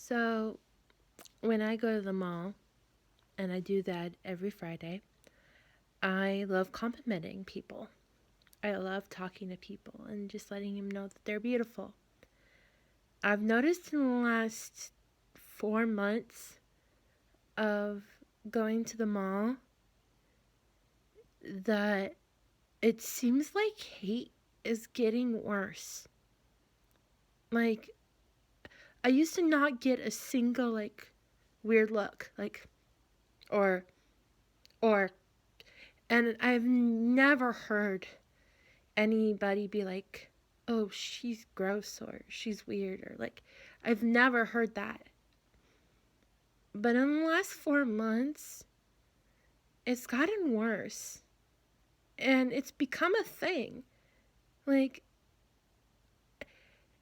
So, when I go to the mall, and I do that every Friday, I love complimenting people. I love talking to people and just letting them know that they're beautiful. I've noticed in the last 4 months of going to the mall that it seems like hate is getting worse. Like, I used to not get a single, weird look, or, or, and I've never heard anybody be like, oh, she's gross, or she's weird, or I've never heard that. But in the last 4 months, it's gotten worse. And it's become a thing.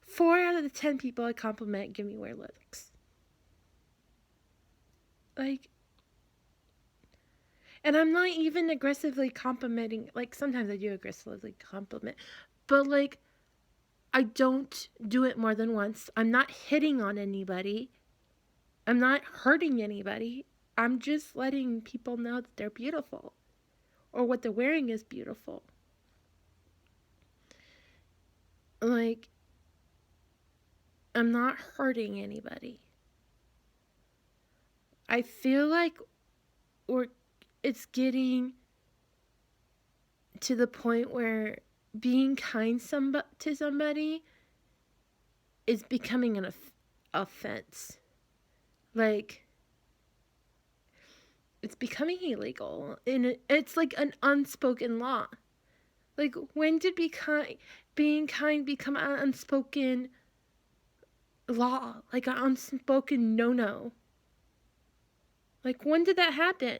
4 out of the 10 people I compliment give me weird looks. And I'm not even aggressively complimenting. Sometimes I do aggressively compliment. But, I don't do it more than once. I'm not hitting on anybody. I'm not hurting anybody. I'm just letting people know that they're beautiful. Or what they're wearing is beautiful. I'm not hurting anybody. I feel like it's getting to the point where being kind to somebody is becoming an offense. It's becoming illegal. And it's like an unspoken law. When did being kind become an unspoken law? An unspoken no-no? When did that happen?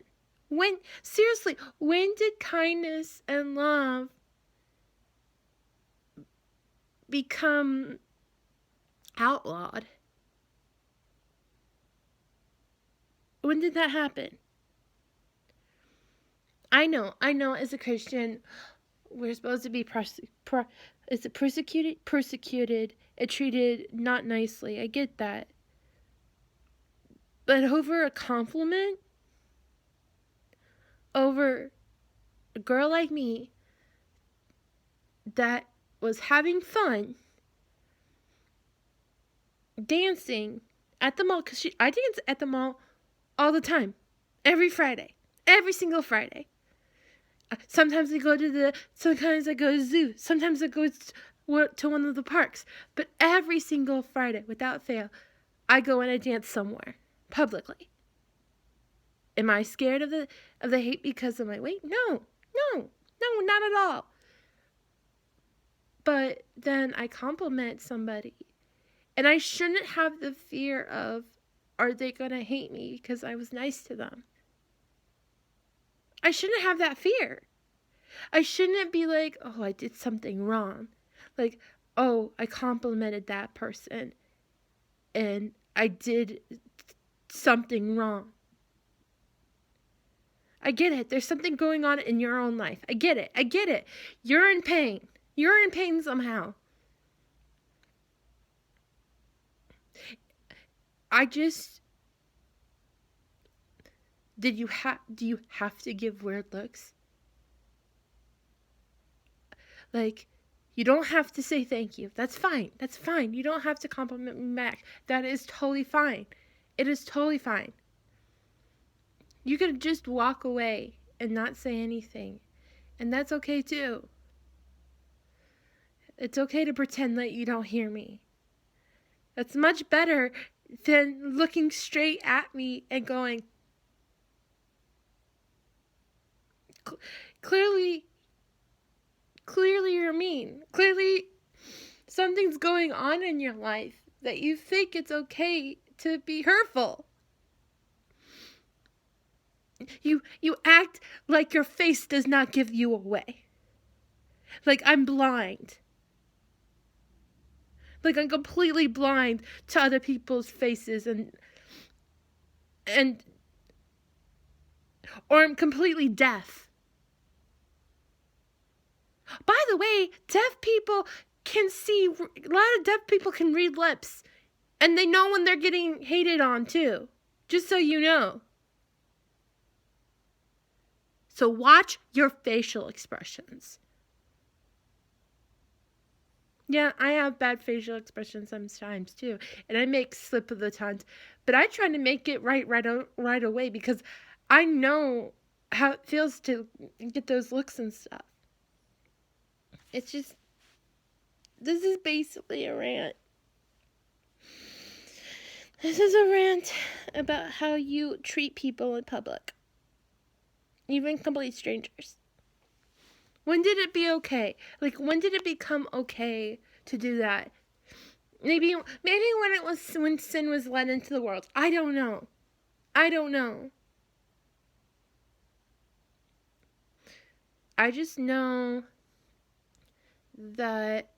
Seriously, when did kindness and love become outlawed? When did that happen? I know, as a Christian, we're supposed to be persecuted and treated not nicely. I get that. But over a compliment? Over a girl like me that was having fun dancing at the mall, because I dance at the mall all the time, every single Friday. Sometimes I go to the zoo, sometimes I go to one of the parks, but every single Friday, without fail, I go and I dance somewhere, publicly. Am I scared of the hate because of my weight? No, not at all. But then I compliment somebody, and I shouldn't have the fear of, are they gonna hate me because I was nice to them? I shouldn't have that fear. I shouldn't be like, oh, I did something wrong. Oh, I complimented that person, and I did something wrong. I get it. There's something going on in your own life. I get it. You're in pain. You're in pain somehow. Do you have to give weird looks? You don't have to say thank you. That's fine. You don't have to compliment me back. That is totally fine. It is totally fine. You could just walk away and not say anything. And that's okay too. It's okay to pretend that you don't hear me. That's much better than looking straight at me and going, clearly you're mean. Clearly something's going on in your life that you think it's okay to be hurtful. You act like your face does not give you away. I'm blind. I'm completely blind to other people's faces or I'm completely deaf. By the way, deaf people can see, a lot of deaf people can read lips And they know when they're getting hated on too. Just so you know. So watch your facial expressions. Yeah, I have bad facial expressions sometimes too, and I make slip of the tongue, but I try to make it right away because I know how it feels to get those looks and stuff. It's just, this is basically a rant. This is a rant about how you treat people in public, even complete strangers. When did it be okay? Like, when did it become okay to do that? Maybe when sin was let into the world. I don't know. I just know that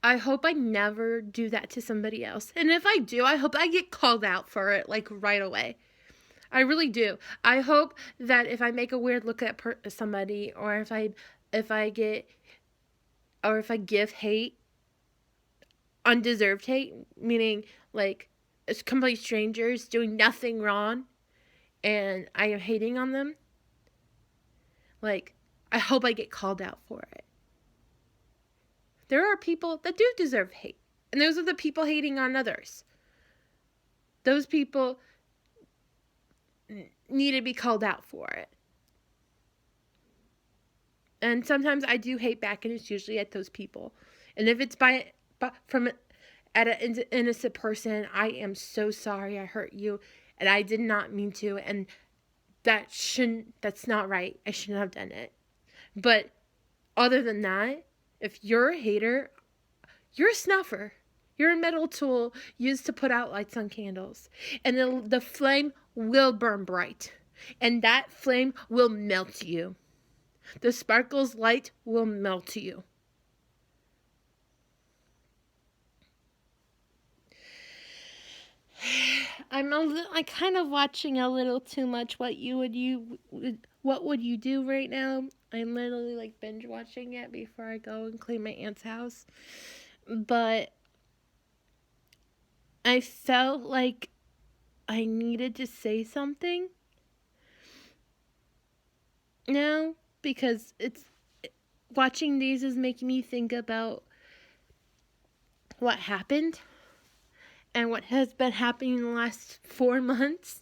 I hope I never do that to somebody else. And if I do, I hope I get called out for it, like, right away. I really do. I hope that if I make a weird look at somebody, or if I give hate, undeserved hate, meaning, like, it's complete strangers doing nothing wrong, and I am hating on them, like, I hope I get called out for it. There are people that do deserve hate, and those are the people hating on others. Those people need to be called out for it. And sometimes I do hate back, and it's usually at those people. And if it's from at an innocent person, I am so sorry I hurt you, and I did not mean to, and that's not right. I shouldn't have done it. But other than that, if you're a hater, you're a snuffer. You're a metal tool used to put out lights on candles. And the flame will burn bright. And that flame will melt you. The sparkle's light will melt you. I'm kind of watching a little too much what would you do right now. I'm literally like binge watching it before I go and clean my aunt's house. But I felt like I needed to say something now, because watching these is making me think about what happened and what has been happening in the last 4 months.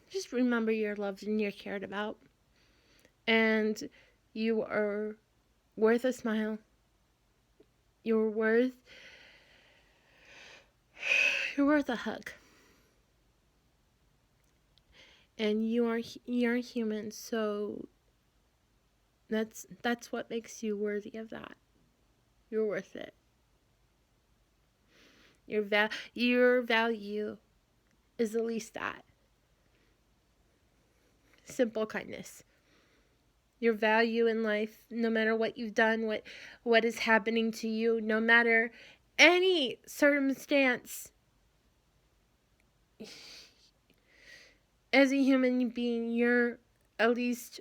Just remember you're loved and you're cared about. And you are worth a smile. You're worth a hug. And you're human, so that's what makes you worthy of that. You're worth it. Your value is at least that. Simple kindness. Your value in life, no matter what you've done, what is happening to you, no matter any circumstance, as a human being, you're at least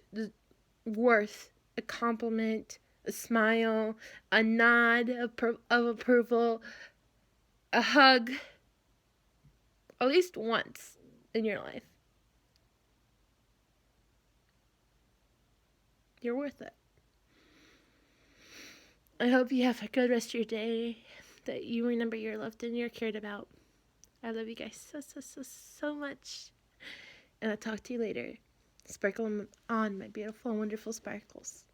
worth a compliment, a smile, a nod of approval, a hug, at least once in your life. You're worth it. I hope you have a good rest of your day, that you remember you're loved and you're cared about. I love you guys so much. And I'll talk to you later. Sparkle on, my beautiful and wonderful sparkles.